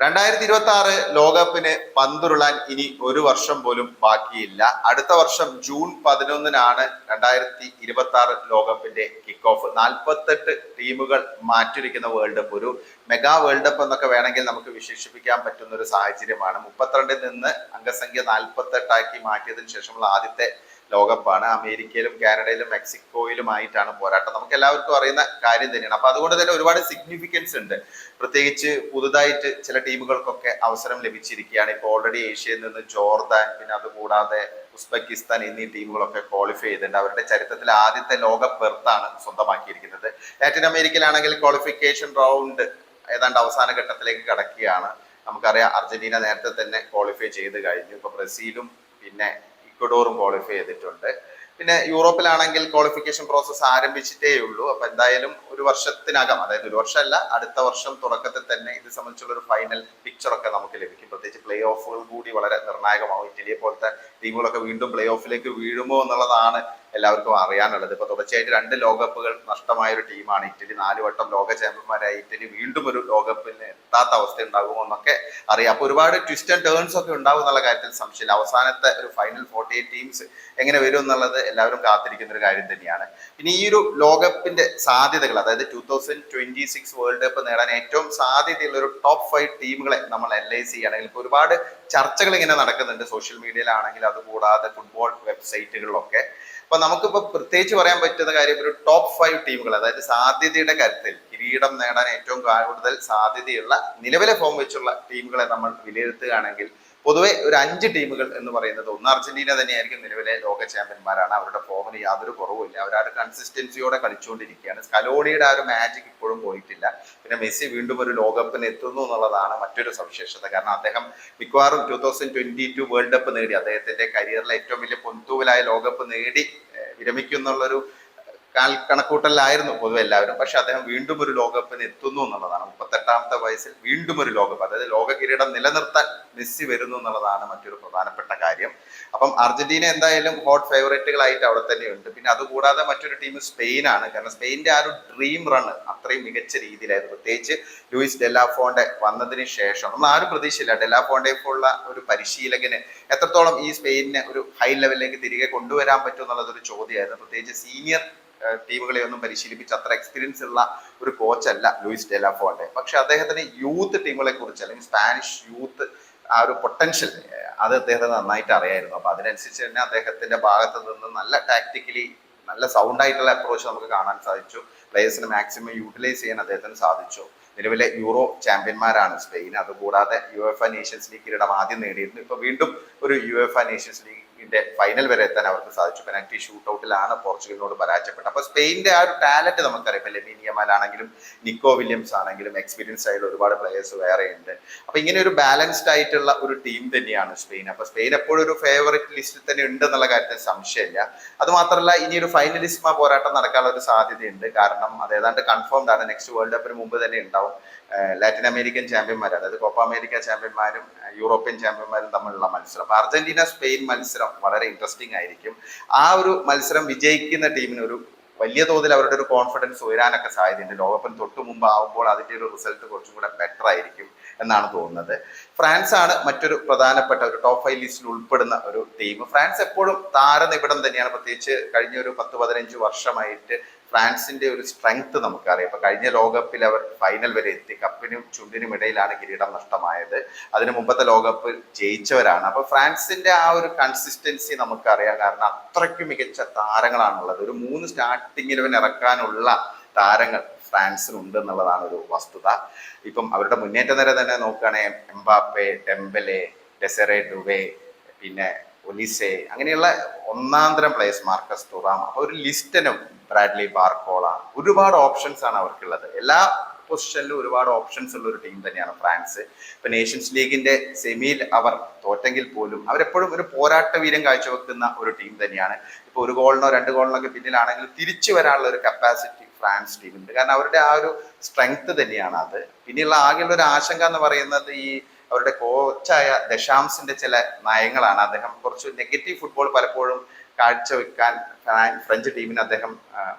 2026 ലോകകപ്പിന് പന്തുരുളാൻ ഇനി ഒരു വർഷം പോലും ബാക്കിയില്ല. അടുത്ത വർഷം ജൂൺ 11-നാണ് 2026 ലോകകപ്പിന്റെ കിക്ക് ഓഫ്. 48 ടീമുകൾ മാറ്റിരിക്കുന്ന വേൾഡ് കപ്പ്, ഒരു മെഗാ വേൾഡ് കപ്പ് എന്നൊക്കെ വേണമെങ്കിൽ നമുക്ക് വിശേഷിപ്പിക്കാൻ പറ്റുന്ന ഒരു സാഹചര്യമാണ്. 32-ൽ നിന്ന് അംഗസംഖ്യ 48 മാറ്റിയതിനു ശേഷമുള്ള ആദ്യത്തെ ലോകകപ്പാണ്. അമേരിക്കയിലും കാനഡയിലും മെക്സിക്കോയിലുമായിട്ടാണ് പോരാട്ടം. നമുക്ക് എല്ലാവർക്കും അറിയുന്ന കാര്യം തന്നെയാണ്. അപ്പൊ അതുകൊണ്ട് തന്നെ ഒരുപാട് സിഗ്നിഫിക്കൻസ് ഉണ്ട്. പ്രത്യേകിച്ച് പുതുതായിട്ട് ചില ടീമുകൾക്കൊക്കെ അവസരം ലഭിച്ചിരിക്കുകയാണ്. ഇപ്പോൾ ഓൾറെഡി ഏഷ്യയിൽ നിന്ന് ജോർദാൻ, പിന്നെ അതുകൂടാതെ ഉസ്ബെക്കിസ്ഥാൻ എന്നീ ടീമുകളൊക്കെ ക്വാളിഫൈ ചെയ്തിട്ടുണ്ട്. അവരുടെ ചരിത്രത്തിൽ ആദ്യത്തെ ലോകകപ്പ് ബെർത്താണ് സ്വന്തമാക്കിയിരിക്കുന്നത്. ലാറ്റിൻ അമേരിക്കയിലാണെങ്കിൽ ക്വാളിഫിക്കേഷൻ റൗണ്ട് ഏതാണ്ട് അവസാന ഘട്ടത്തിലേക്ക് കടക്കുകയാണ്. നമുക്കറിയാം അർജന്റീന നേരത്തെ തന്നെ ക്വാളിഫൈ ചെയ്ത് കഴിഞ്ഞു. ഇപ്പൊ ബ്രസീലും പിന്നെ ഇക്വഡോറും ക്വാളിഫൈ ചെയ്തിട്ടുണ്ട്. പിന്നെ യൂറോപ്പിലാണെങ്കിൽ ക്വാളിഫിക്കേഷൻ പ്രോസസ്സ് ആരംഭിച്ചിട്ടേ ഉള്ളൂ. അപ്പൊ എന്തായാലും ഒരു വർഷത്തിനകം, അതായത് ഒരു വർഷമല്ല, അടുത്ത വർഷം തുടക്കത്തിൽ തന്നെ ഇത് സംബന്ധിച്ചുള്ള ഒരു ഫൈനൽ പിക്ചറൊക്കെ നമുക്ക് ലഭിക്കും. പ്രത്യേകിച്ച് പ്ലേ ഓഫുകൾ കൂടി വളരെ നിർണായകമാവും. ഇറ്റലിയെ പോലത്തെ ടീമുകളൊക്കെ വീണ്ടും പ്ലേ ഓഫിലേക്ക് വീഴുമോ എന്നുള്ളതാണ് എല്ലാവർക്കും അറിയാനുള്ളത്. ഇപ്പൊ തുടർച്ചയായിട്ട് 2 ലോകകപ്പുകൾ നഷ്ടമായ ഒരു ടീമാണ് ഇറ്റലി. 4 വട്ടം ലോക ചാമ്പ്യന്മാരായ ഇറ്റലി വീണ്ടും ഒരു ലോകകപ്പിന് എത്താത്ത അവസ്ഥ ഉണ്ടാകുമോ എന്നൊക്കെ അറിയാം. അപ്പൊ ഒരുപാട് ട്വിസ്റ്റ് ആൻഡ് ടേൺസ് ഒക്കെ ഉണ്ടാകും എന്നുള്ള കാര്യത്തിൽ സംശയമില്ല. അവസാനത്തെ ഒരു ഫൈനൽ 48 ടീംസ് എങ്ങനെ വരും എന്നുള്ളത് എല്ലാവരും കാത്തിരിക്കുന്ന ഒരു കാര്യം തന്നെയാണ്. പിന്നെ ഈ ഒരു ലോകകപ്പിന്റെ സാധ്യതകൾ, അതായത് 2026 വേൾഡ് കപ്പ് നേടാൻ ഏറ്റവും സാധ്യതയുള്ള ഒരു ടോപ്പ് 5 ടീമുകളെ നമ്മൾ അനലൈസ് ചെയ്യുകയാണെങ്കിൽ ഇപ്പോൾ ഒരുപാട് ചർച്ചകൾ ഇങ്ങനെ നടക്കുന്നുണ്ട് സോഷ്യൽ മീഡിയയിലാണെങ്കിൽ, അതുകൂടാതെ ഫുട്ബോൾ വെബ്സൈറ്റുകളിലൊക്കെ. അപ്പൊ നമുക്കിപ്പോ പ്രത്യേകിച്ച് പറയാൻ പറ്റുന്ന കാര്യം, ഒരു ടോപ്പ് 5 ടീമുകൾ, അതായത് സാധ്യതയുടെ കാര്യത്തിൽ കിരീടം നേടാൻ ഏറ്റവും കൂടുതൽ സാധ്യതയുള്ള നിലവിലെ ഫോം വെച്ചുള്ള ടീമുകളെ നമ്മൾ വിലയിരുത്തുകയാണെങ്കിൽ പൊതുവെ ഒരു 5 ടീമുകൾ എന്ന് പറയുന്നത്, ഒന്ന് അർജന്റീന തന്നെയായിരിക്കും. നിലവിലെ ലോക ചാമ്പ്യന്മാരാണ്. അവരുടെ ഫോമിന് യാതൊരു കുറവുമില്ല. അവർ ആ ഒരു കൺസിസ്റ്റൻസിയോടെ കളിച്ചുകൊണ്ടിരിക്കുകയാണ്. സ്കലോണിയുടെ ആ ഒരു മാജിക് ഇപ്പോഴും പോയിട്ടില്ല. പിന്നെ മെസ്സി വീണ്ടും ഒരു ലോകകപ്പിന് എത്തുന്നു എന്നുള്ളതാണ് മറ്റൊരു സവിശേഷത. കാരണം അദ്ദേഹം മിക്കവാറും 2022 വേൾഡ് കപ്പ് നേടി, അദ്ദേഹത്തിന്റെ കരിയറിലെ ഏറ്റവും വലിയ പൊൻതൂവലായ ലോകകപ്പ് നേടി വിരമിക്കുന്നുള്ളൊരു കണക്കൂട്ടലായിരുന്നു പൊതുവെ എല്ലാവരും. പക്ഷെ അദ്ദേഹം വീണ്ടും ഒരു ലോകകപ്പിന് എത്തുന്നു എന്നുള്ളതാണ്. 38-ാമത്തെ വയസ്സിൽ വീണ്ടും ഒരു ലോകകപ്പ്, അതായത് ലോക കിരീടം നിലനിർത്താൻ മെസ്സി വരുന്നു എന്നുള്ളതാണ് മറ്റൊരു പ്രധാനപ്പെട്ട കാര്യം. അപ്പം അർജന്റീന എന്തായാലും ഹോട്ട് ഫേവറേറ്റുകളായിട്ട് അവിടെ തന്നെയുണ്ട്. പിന്നെ അതുകൂടാതെ മറ്റൊരു ടീം സ്പെയിനാണ്. കാരണം സ്പെയിന്റെ ആ ഒരു ഡ്രീം റൺ അത്രയും മികച്ച രീതിയിലായിരുന്നു. പ്രത്യേകിച്ച് ലൂയിസ് ഡെലാഫോണ്ടെ വന്നതിന് ശേഷം നമ്മൾ ആരും പ്രതീക്ഷയില്ല ഡെലാഫോണ്ടെ പോലുള്ള ഒരു പരിശീലകന് എത്രത്തോളം ഈ സ്പെയിനിനെ ഒരു ഹൈ ലെവലിലേക്ക് തിരികെ കൊണ്ടുവരാൻ പറ്റും എന്നുള്ളതൊരു ചോദ്യമായിരുന്നു. പ്രത്യേകിച്ച് സീനിയർ ടീമുകളെ ഒന്നും പരിശീലിപ്പിച്ച് അത്ര എക്സ്പീരിയൻസ് ഉള്ള ഒരു കോച്ചല്ല ലൂയിസ് ഡെലാഫോണ്ടെ. പക്ഷെ അദ്ദേഹത്തിന് യൂത്ത് ടീമുകളെ കുറിച്ച്, അല്ലെങ്കിൽ സ്പാനിഷ് യൂത്ത് ആ ഒരു പൊട്ടൻഷ്യൽ, അത് അദ്ദേഹത്തിന് നന്നായിട്ട് അറിയായിരുന്നു. അപ്പൊ അതിനനുസരിച്ച് തന്നെ അദ്ദേഹത്തിന്റെ ഭാഗത്ത് നിന്ന് നല്ല ടാക്ടിക്കലി നല്ല സൗണ്ട് ആയിട്ടുള്ള അപ്രോച്ച് നമുക്ക് കാണാൻ സാധിച്ചു. പ്ലേയേഴ്സിനെ മാക്സിമം യൂട്ടിലൈസ് ചെയ്യാൻ അദ്ദേഹത്തിന് സാധിച്ചു. നിലവിലെ യൂറോ ചാമ്പ്യന്മാരാണ് സ്പെയിൻ. അതുകൂടാതെ UEFA നേഷൻസ് ലീഗ് കിരീടം ആദ്യം നേടിയിരുന്നു. ഇപ്പൊ വീണ്ടും ഒരു UEFA നേഷൻസ് ലീഗിന്റെ ഫൈനൽ വരെ എത്താൻ അവർക്ക് സാധിച്ചു. പെനാൽറ്റി ഷൂട്ട് ഔട്ടിലാണ് പോർച്ചുഗലിനോട് പരാജയപ്പെട്ടത്. അപ്പൊ സ്പെയിനിന്റെ ആ ഒരു ടാലന്റ് നമുക്കറിയാം. ഇപ്പൊ ലെമിൻ യമാൽ ആണെങ്കിലും നിക്കോ വില്യംസ് ആണെങ്കിലും എക്സ്പീരിയൻസ് ആയിട്ടുള്ള ഒരുപാട് പ്ലേയേഴ്സ് വേറെ ഉണ്ട്. അപ്പൊ ഇങ്ങനെ ഒരു ബാലൻസ്ഡ് ആയിട്ടുള്ള ഒരു ടീം തന്നെയാണ് സ്പെയിൻ. അപ്പൊ സ്പെയിൻ എപ്പോഴും ഒരു ഫേവറേറ്റ് ലിസ്റ്റിൽ തന്നെ ഉണ്ട് എന്നുള്ള കാര്യത്തിൽ സംശയമില്ല. അത് മാത്രമല്ല, ഇനി ഒരു ഫൈനലിസ്മ പോരാട്ടം നടക്കാനുള്ള ഒരു സാധ്യതയുണ്ട്. കാരണം അത് ഏതാണ്ട് കൺഫേംഡ് ആണ്. നെക്സ്റ്റ് വേൾഡ് കപ്പിന് മുമ്പ് തന്നെ ഉണ്ടാവും. ലാറ്റിൻ അമേരിക്കൻ ചാമ്പ്യന്മാർ, അതായത് കോപ്പ അമേരിക്ക ചാമ്പ്യന്മാരും യൂറോപ്യൻ ചാമ്പ്യന്മാരും തമ്മിലുള്ള മത്സരം. അപ്പൊ അർജന്റീന സ്പെയിൻ മത്സരം വളരെ ഇൻട്രസ്റ്റിംഗ് ആയിരിക്കും. ആ ഒരു മത്സരം വിജയിക്കുന്ന ടീമിന് ഒരു വലിയ തോതിൽ അവരുടെ ഒരു കോൺഫിഡൻസ് ഉയരാനൊക്കെ സാധ്യതയുണ്ട്. ലോകകപ്പിന് തൊട്ട് മുമ്പ് ആവുമ്പോൾ അതിന്റെ ഒരു റിസൾട്ട് കുറച്ചും കൂടെ ബെറ്റർ ആയിരിക്കും എന്നാണ് തോന്നുന്നത്. ഫ്രാൻസ് ആണ് മറ്റൊരു പ്രധാനപ്പെട്ട ഒരു ടോപ്പ് 5 ലിസ്റ്റിൽ ഉൾപ്പെടുന്ന ഒരു ടീം. ഫ്രാൻസ് എപ്പോഴും താരനിബിഡം തന്നെയാണ്. പ്രത്യേകിച്ച് കഴിഞ്ഞ ഒരു 10-15 വർഷമായിട്ട് ഫ്രാൻസിന്റെ ഒരു സ്ട്രെങ്ത് നമുക്കറിയാം. ഇപ്പൊ കഴിഞ്ഞ ലോകകപ്പിൽ അവർ ഫൈനൽ വരെ എത്തി. കപ്പിനും ചുണ്ടിനും ഇടയിലാണ് കിരീടം നഷ്ടമായത്. അതിന് മുമ്പത്തെ ലോകകപ്പ് ജയിച്ചവരാണ്. അപ്പൊ ഫ്രാൻസിന്റെ ആ ഒരു കൺസിസ്റ്റൻസി നമുക്കറിയാം. കാരണം അത്രയ്ക്ക് മികച്ച താരങ്ങളാണുള്ളത്. ഒരു 3 സ്റ്റാർട്ടിംഗ് 11 ഇറക്കാനുള്ള താരങ്ങൾ ഫ്രാൻസിനുണ്ട് എന്നുള്ളതാണ് ഒരു വസ്തുത. ഇപ്പം അവരുടെ മുന്നേറ്റ നിര തന്നെ നോക്കുകയാണെങ്കിൽ എംബാപ്പെ, ഡെംബലെ, ഡെസറെ ഡുവേ, പിന്നെ ഒലിസെ, അങ്ങനെയുള്ള ഒന്നാന്തരം പ്ലേയേഴ്സ്, മാർക്കസ് തുറാം. അപ്പൊ ഒരു ലിസ്റ്റനും ബ്രാഡ്ലി ബാർക്കോള, ഒരുപാട് ഓപ്ഷൻസ് ആണ് അവർക്കുള്ളത്. എല്ലാ പൊസിഷനിലും ഒരുപാട് ഓപ്ഷൻസ് ഉള്ള ഒരു ടീം തന്നെയാണ് ഫ്രാൻസ്. ഇപ്പൊ നേഷൻസ് ലീഗിന്റെ സെമിയിൽ അവർ തോറ്റെങ്കിൽ പോലും അവരെപ്പോഴും ഒരു പോരാട്ട വീര്യം കാഴ്ചവെക്കുന്ന ഒരു ടീം തന്നെയാണ്. ഇപ്പൊ 1 ഗോളിനോ 2 ഗോളിനോ ഒക്കെ പിന്നിലാണെങ്കിൽ തിരിച്ചു വരാനുള്ള ഒരു കപ്പാസിറ്റി ഫ്രാൻസ് ടീമുണ്ട്. കാരണം അവരുടെ ആ ഒരു സ്ട്രെങ്ത് തന്നെയാണ് അത്. പിന്നെയുള്ള ആകെയുള്ള ഒരു ആശങ്ക എന്ന് പറയുന്നത് ഈ അവരുടെ കോച്ചായ ദശാംസിന്റെ ചില നയങ്ങളാണ്. അദ്ദേഹം കുറച്ച് നെഗറ്റീവ് ഫുട്ബോൾ പലപ്പോഴും കാഴ്ചവെക്കാൻ ഫ്രഞ്ച് ടീമിന് അദ്ദേഹം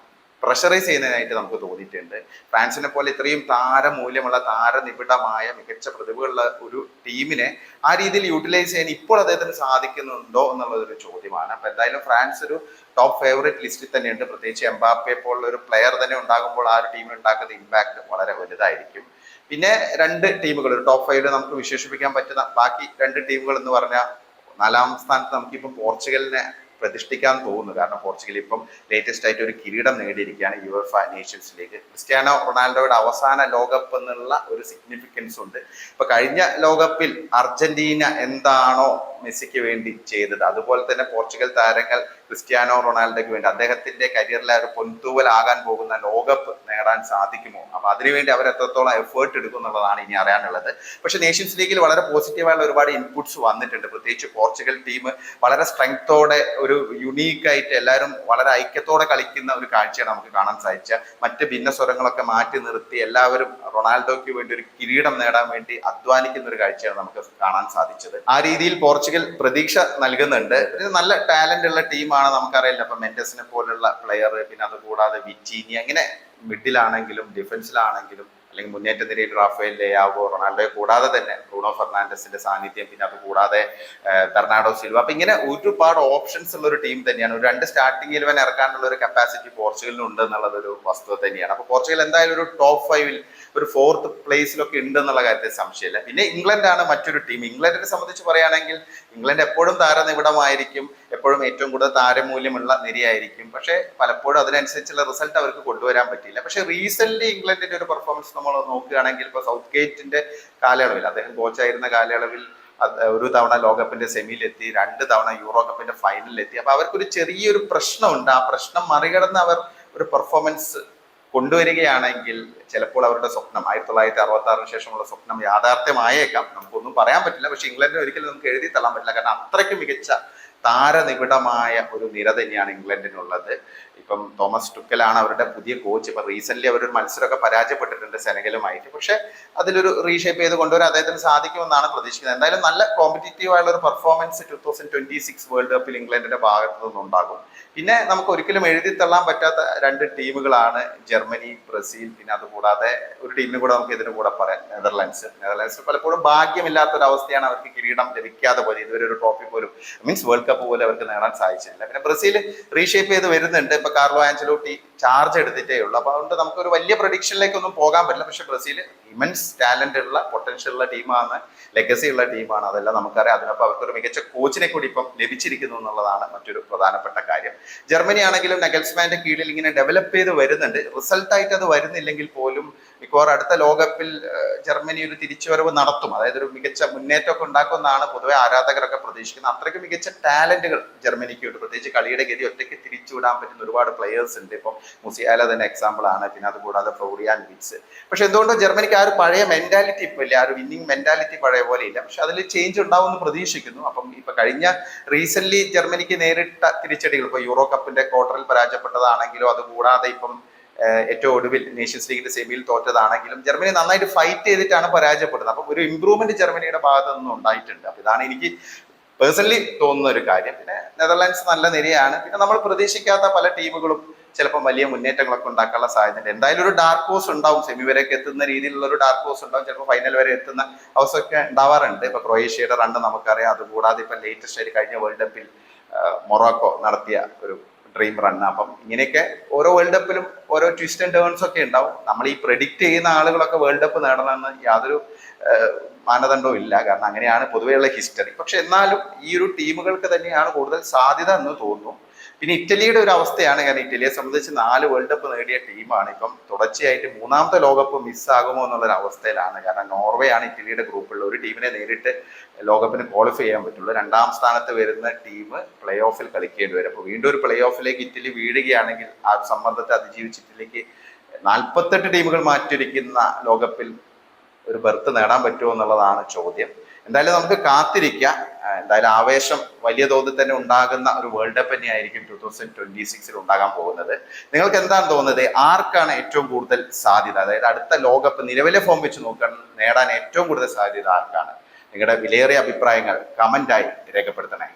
പ്രഷറൈസ് ചെയ്യുന്നതിനായിട്ട് നമുക്ക് തോന്നിയിട്ടുണ്ട്. ഫ്രാൻസിനെ പോലെ ഇത്രയും താരമൂല്യമുള്ള താരനിബിഡമായ മികച്ച പ്രതിഭകളുള്ള ഒരു ടീമിനെ ആ രീതിയിൽ യൂട്ടിലൈസ് ചെയ്യാൻ ഇപ്പോൾ അദ്ദേഹത്തിന് സാധിക്കുന്നുണ്ടോ എന്നുള്ളതൊരു ചോദ്യമാണ്. അപ്പൊ എന്തായാലും ഫ്രാൻസ് ഒരു ടോപ്പ് ഫേവറേറ്റ് ലിസ്റ്റിൽ തന്നെയുണ്ട്. പ്രത്യേകിച്ച് എംബാപ്പയെ പോലുള്ള ഒരു പ്ലെയർ തന്നെ ഉണ്ടാകുമ്പോൾ ആ ഒരു ടീമിൽ ഉണ്ടാക്കുന്ന ഇമ്പാക്ട് വളരെ വലുതായിരിക്കും. പിന്നെ രണ്ട് ടീമുകൾ ഒരു ടോപ്പ് 5 നമുക്ക് വിശേഷിപ്പിക്കാൻ പറ്റുന്ന ബാക്കി രണ്ട് ടീമുകൾ എന്ന് പറഞ്ഞാൽ, നാലാം സ്ഥാനത്ത് നമുക്കിപ്പം പോർച്ചുഗലിനെ പ്രതിഷ്ഠിക്കാൻ തോന്നുന്നു. കാരണം പോർച്ചുഗൽ ഇപ്പം ലേറ്റസ്റ്റ് ആയിട്ട് ഒരു കിരീടം നേടിയിരിക്കുകയാണ്, യുവേഫ നേഷൻസ് ലീഗ്. ക്രിസ്ത്യാനോ റൊണാൾഡോയുടെ അവസാന ലോകകപ്പ് എന്നുള്ള ഒരു സിഗ്നിഫിക്കൻസ് ഉണ്ട്. ഇപ്പൊ കഴിഞ്ഞ ലോകകപ്പിൽ അർജന്റീന എന്താണോ മെസ്സിക്ക് വേണ്ടി ചെയ്തത്, അതുപോലെ തന്നെ പോർച്ചുഗൽ താരങ്ങൾ ക്രിസ്ത്യാനോ റൊണാൾഡോയ്ക്ക് വേണ്ടി അദ്ദേഹത്തിന്റെ കരിയറിലെ ഒരു പൊൻതൂവലാകാൻ പോകുന്ന ലോകകപ്പ് നേടാൻ സാധിക്കുമോ, അപ്പൊ അതിനുവേണ്ടി അവർ എത്രത്തോളം എഫേർട്ട് എടുക്കും എന്നുള്ളതാണ് ഇനി അറിയാനുള്ളത്. പക്ഷെ നേഷൻസ് ലീഗിൽ വളരെ പോസിറ്റീവായുള്ള ഒരുപാട് ഇൻപുട്സ് വന്നിട്ടുണ്ട്. പ്രത്യേകിച്ച് പോർച്ചുഗൽ ടീം വളരെ സ്ട്രെങ്തോടെ ഒരു യുണീക്കായിട്ട് എല്ലാവരും വളരെ ഐക്യത്തോടെ കളിക്കുന്ന ഒരു കാഴ്ചയാണ് നമുക്ക് കാണാൻ സാധിച്ച. മറ്റ് ഭിന്ന സ്വരങ്ങളൊക്കെ മാറ്റി നിർത്തി എല്ലാവരും റൊണാൾഡോയ്ക്ക് വേണ്ടി ഒരു കിരീടം നേടാൻ വേണ്ടി അധ്വാനിക്കുന്ന ഒരു കാഴ്ചയാണ് നമുക്ക് കാണാൻ സാധിച്ചത്. ആ രീതിയിൽ പോർച്ചുഗൽ പ്രതീക്ഷ നൽകുന്നുണ്ട്. നല്ല ടാലന്റ് ഉള്ള ടീമാണ്, നമുക്കറിയില്ല. അപ്പൊ മെൻഡസിനെ പോലുള്ള പ്ലെയർ, പിന്നെ അതുകൂടാതെ വിറ്റീനി, അങ്ങനെ മിഡിലാണെങ്കിലും ഡിഫൻസിലാണെങ്കിലും അല്ലെങ്കിൽ മുന്നേറ്റ നിരയിൽ റാഫേൽ ലെയാവോ, റൊണാൾഡോയെ കൂടാതെ തന്നെ ബ്രൂണോ ഫെർണാണ്ടസിന്റെ സാന്നിധ്യം, പിന്നെ അത് കൂടാതെ ബെർണാഡോ സിൽവ. അപ്പൊ ഇങ്ങനെ ഒരുപാട് ഓപ്ഷൻസ് ഉള്ള ഒരു ടീം തന്നെയാണ്. ഒരു രണ്ട് സ്റ്റാർട്ടിംഗ് 11 ഇറക്കാനുള്ള ഒരു കപ്പാസിറ്റി പോർച്ചുഗലിന് ഉണ്ട് എന്നുള്ളത് ഒരു വസ്തുത തന്നെയാണ്. അപ്പൊ പോർച്ചുഗൽ എന്തായാലും ഒരു ടോപ്പ് 5 ഒരു 4th പ്ലേസിലൊക്കെ ഉണ്ട് എന്നുള്ള കാര്യത്തിൽ സംശയമില്ല. പിന്നെ ഇംഗ്ലണ്ടാണ് മറ്റൊരു ടീം. ഇംഗ്ലണ്ടിനെ സംബന്ധിച്ച് പറയുകയാണെങ്കിൽ ഇംഗ്ലണ്ട് എപ്പോഴും താരനിബിഡമായിരിക്കും, എപ്പോഴും ഏറ്റവും കൂടുതൽ താരമൂല്യമുള്ള നിരയായിരിക്കും. പക്ഷെ പലപ്പോഴും അതിനനുസരിച്ചുള്ള റിസൾട്ട് അവർക്ക് കൊണ്ടുവരാൻ പറ്റിയില്ല. പക്ഷെ റീസെന്റ് ഇംഗ്ലണ്ടിന്റെ ഒരു പെർഫോമൻസ് നമ്മൾ നോക്കുകയാണെങ്കിൽ, ഇപ്പൊ സൗത്ത് ഗേറ്റിന്റെ കാലയളവിൽ, അദ്ദേഹം കോച്ചായിരുന്ന കാലയളവിൽ ഒരു തവണ ലോകകപ്പിന്റെ സെമിയിലെത്തി, 2 തവണ യൂറോ കപ്പിന്റെ ഫൈനലിലെത്തി. അപ്പൊ അവർക്കൊരു ചെറിയൊരു പ്രശ്നമുണ്ട്. ആ പ്രശ്നം മറികടന്ന് അവർ ഒരു പെർഫോമൻസ് കൊണ്ടുവരികയാണെങ്കിൽ ചിലപ്പോൾ അവരുടെ സ്വപ്നം 1966 ശേഷമുള്ള സ്വപ്നം യാഥാർത്ഥ്യമായേക്കാം. നമുക്കൊന്നും പറയാൻ പറ്റില്ല. പക്ഷെ ഇംഗ്ലണ്ടിനെ ഒരിക്കലും നമുക്ക് എഴുതി തള്ളാൻ പറ്റില്ല. കാരണം അത്രയ്ക്ക് മികച്ച താരനിബിഡമായ ഒരു നിര തന്നെയാണ് ഇംഗ്ലണ്ടിനുള്ളത്. ഇപ്പം തോമസ് ടുക്കലാണ് അവരുടെ പുതിയ കോച്ച്. ഇപ്പൊ റീസെന്റ് അവരൊരു മത്സരമൊക്കെ പരാജയപ്പെട്ടിട്ടുണ്ട് സെനഗലുമായിട്ട്. പക്ഷെ അതിലൊരു റീഷേപ്പ് ചെയ്ത് കൊണ്ടുവരാൻ അദ്ദേഹത്തിന് സാധിക്കുമെന്നാണ് പ്രതീക്ഷിക്കുന്നത്. എന്തായാലും നല്ല കോമ്പറ്റീറ്റീവ് ആയുള്ള ഒരു പെർഫോമൻസ് 2026 വേൾഡ് കപ്പിൽ ഇംഗ്ലണ്ടിന്റെ ഭാഗത്തു നിന്നുണ്ടാകും. പിന്നെ നമുക്ക് ഒരിക്കലും എഴുതി തള്ളാൻ പറ്റാത്ത രണ്ട് ടീമുകളാണ് ജർമ്മനി, ബ്രസീൽ. പിന്നെ അതുകൂടാതെ ഒരു ടീമിനും കൂടെ നമുക്ക് ഇതിന് കൂടെ പറയാം, നെതർലാൻഡ്സ് പലപ്പോഴും ഭാഗ്യമില്ലാത്ത ഒരു അവസ്ഥയാണ്. അവർക്ക് കിരീടം ലഭിക്കാതെ പോയത്, ഇതുവരെ ഒരു ട്രോഫി പോലും മീൻസ് വേൾഡ് കപ്പ് പോലും അവർക്ക് നേടാൻ സാധിച്ചില്ല. പിന്നെ ബ്രസീൽ റീഷേപ്പ് ചെയ്ത് വരുന്നുണ്ട്. ഇപ്പൊ കാർലോ ആഞ്ചലോട്ടി ചാർജ് എടുത്തിട്ടേ ഉള്ളൂ. അപ്പൊ അതുകൊണ്ട് നമുക്കൊരു വലിയ പ്രഡിക്ഷനിലേക്കൊന്നും പോകാൻ പറ്റില്ല. പക്ഷെ ബ്രസീൽ ഇമൻസ് ടാലന്റ് ഉള്ള, പൊട്ടൻഷ്യൽ ഉള്ള ടീമാണ്, ലെഗസി ഉള്ള ടീമാണ്. അതെല്ലാം നമുക്കറിയാം. അതിനൊപ്പം അവർക്കൊരു മികച്ച കോച്ചിനെ കൂടി ഇപ്പം ലഭിച്ചിരിക്കുന്നു എന്നുള്ളതാണ് മറ്റൊരു പ്രധാനപ്പെട്ട കാര്യം. ജർമ്മനി ആണെങ്കിലും നഗൽസ്മാന്റെ കീഴിൽ ഇങ്ങനെ ഡെവലപ്പ് ചെയ്ത് വരുന്നുണ്ട്. റിസൾട്ടായിട്ട് അത് വരുന്നില്ലെങ്കിൽ പോലും മിക്കവാറും അടുത്ത ലോകകപ്പിൽ ജർമ്മനി ഒരു തിരിച്ചുവരവ് നടത്തും. അതായത് ഒരു മികച്ച മുന്നേറ്റമൊക്കെ ഉണ്ടാക്കുമെന്നാണ് പൊതുവെ ആരാധകരൊക്കെ പ്രതീക്ഷിക്കുന്നത്. അത്രയ്ക്ക് മികച്ച ടാലന്റുകൾ ജർമ്മനിക്ക് ഉണ്ട്. പ്രത്യേകിച്ച് കളിയുടെ ഗതി ഒറ്റയ്ക്ക് തിരിച്ചുവിടാൻ പറ്റുന്ന ഒരുപാട് പ്ലെയേഴ്സ് ഉണ്ട്. ഇപ്പം മുസിയാല തന്നെ എക്സാമ്പിൾ ആണ്. പിന്നെ അതുകൂടാതെ ഫ്ലോറിയാൻ വിറ്റ്സ്. പക്ഷെ എന്തുകൊണ്ടോ ജർമ്മനിക്ക് ആ ഒരു പഴയ മെന്റാലിറ്റി ഇപ്പൊ ഇല്ല. ആ ഒരു വിന്നിങ് മെന്റാലിറ്റി പഴയ പോലെ ഇല്ല. പക്ഷെ അതിൽ ചേഞ്ച് ഉണ്ടാവും എന്ന് പ്രതീക്ഷിക്കുന്നു. അപ്പം ഇപ്പൊ കഴിഞ്ഞ റീസെന്റ് ജർമ്മനിക്ക് നേരിട്ട തിരിച്ചടികൾ, ഇപ്പൊ യൂറോ കപ്പിന്റെ ക്വാർട്ടറിൽ പരാജയപ്പെട്ടതാണെങ്കിലും അതുകൂടാതെ ഇപ്പം ഏറ്റവും ഒടുവിൽ നേഷൻസ് ലീഗിന്റെ സെമിയിൽ തോറ്റതാണെങ്കിലും ജർമ്മനി നന്നായിട്ട് ഫൈറ്റ് ചെയ്തിട്ടാണ് പരാജയപ്പെടുന്നത്. അപ്പം ഒരു ഇമ്പ്രൂവ്മെന്റ് ജർമ്മനിയുടെ ഭാഗത്തു നിന്നും ഉണ്ടായിട്ടുണ്ട്. അപ്പൊ ഇതാണ് എനിക്ക് പേഴ്സണലി തോന്നുന്ന ഒരു കാര്യം. പിന്നെ നെതർലാൻഡ്സ് നല്ല നിരയാണ്. പിന്നെ നമ്മൾ പ്രതീക്ഷിക്കാത്ത പല ടീമുകളും ചിലപ്പോൾ വലിയ മുന്നേറ്റങ്ങളൊക്കെ ഉണ്ടാക്കാനുള്ള സാധ്യതയുണ്ട്. എന്തായാലും ഒരു ഡാർക്ക് ഹോഴ്സ് ഉണ്ടാവും, സെമി വരെയൊക്കെ എത്തുന്ന രീതിയിലുള്ള ഒരു ഡാർക്ക് ഹോഴ്സ് ഉണ്ടാവും. ചിലപ്പോൾ ഫൈനൽ വരെ എത്തുന്ന അവസ്ഥയൊക്കെ ഉണ്ടാവാറുണ്ട്. ഇപ്പൊ ക്രൊയേഷ്യയുടെ റണ്ണ് നമുക്കറിയാം. അതുകൂടാതെ ഇപ്പൊ ലേറ്റസ്റ്റ് ആയിട്ട് കഴിഞ്ഞ വേൾഡ് കപ്പിൽ മൊറോക്കോ നടത്തിയ ഒരു ഡ്രീം റൺ. അപ്പം ഇങ്ങനെയൊക്കെ ഓരോ വേൾഡ് കപ്പിലും ഓരോ ട്വിസ്റ്റ് ആൻഡ് ടേൺസ് ഒക്കെ ഉണ്ടാവും. നമ്മൾ ഈ പ്രെഡിക്റ്റ് ചെയ്യുന്ന ആളുകളൊക്കെ വേൾഡ് കപ്പ് നേടണമെന്ന് യാതൊരു മാനദണ്ഡവും ഇല്ല. കാരണം അങ്ങനെയാണ് പൊതുവെയുള്ള ഹിസ്റ്ററി. പക്ഷെ എന്നാലും ഈ ഒരു ടീമുകൾക്ക് തന്നെയാണ് കൂടുതൽ സാധ്യത എന്ന് തോന്നുന്നു. പിന്നെ ഇറ്റലിയുടെ ഒരു അവസ്ഥയാണ്. കാരണം ഇറ്റലിയെ സംബന്ധിച്ച് 4 വേൾഡ് കപ്പ് നേടിയ ടീമാണ്. ഇപ്പം തുടർച്ചയായിട്ട് 3ാമത്തെ ലോകകപ്പ് മിസ്സാകുമോ എന്നുള്ളൊരു അവസ്ഥയിലാണ്. കാരണം നോർവേ ആണ് ഇറ്റലിയുടെ ഗ്രൂപ്പിലുള്ള ഒരു ടീമിനെ നേരിട്ട് ലോകകപ്പിന് ക്വാളിഫൈ ചെയ്യാൻ പറ്റുള്ളൂ. 2ാം സ്ഥാനത്ത് വരുന്ന ടീം പ്ലേ ഓഫിൽ കളിക്കേണ്ടി വരും. അപ്പോൾ വീണ്ടും ഒരു പ്ലേ ഓഫിലേക്ക് ഇറ്റലി വീഴുകയാണെങ്കിൽ ആ ഒരു സമ്മർദ്ദത്തെ അതിജീവിച്ച് ഇറ്റലിക്ക് 48 ടീമുകൾ മാറ്റിയിരിക്കുന്ന ലോകകപ്പിൽ ഒരു ബർത്ത് നേടാൻ പറ്റുമോ എന്നുള്ളതാണ് ചോദ്യം. എന്തായാലും നമുക്ക് കാത്തിരിക്കാം. എന്തായാലും ആവേശം വലിയ തോതിൽ തന്നെ ഉണ്ടാകുന്ന ഒരു വേൾഡ് കപ്പ് തന്നെയായിരിക്കും 2026 ഉണ്ടാകാൻ പോകുന്നത്. നിങ്ങൾക്ക് എന്താണ് തോന്നുന്നത്? ആർക്കാണ് ഏറ്റവും കൂടുതൽ സാധ്യത? അതായത് അടുത്ത ലോകകപ്പ് നിലവിലെ ഫോം വെച്ച് നോക്കാൻ നേടാൻ ഏറ്റവും കൂടുതൽ സാധ്യത ആർക്കാണ്? നിങ്ങളുടെ വിലയേറിയ അഭിപ്രായങ്ങൾ കമന്റായി രേഖപ്പെടുത്തണേ.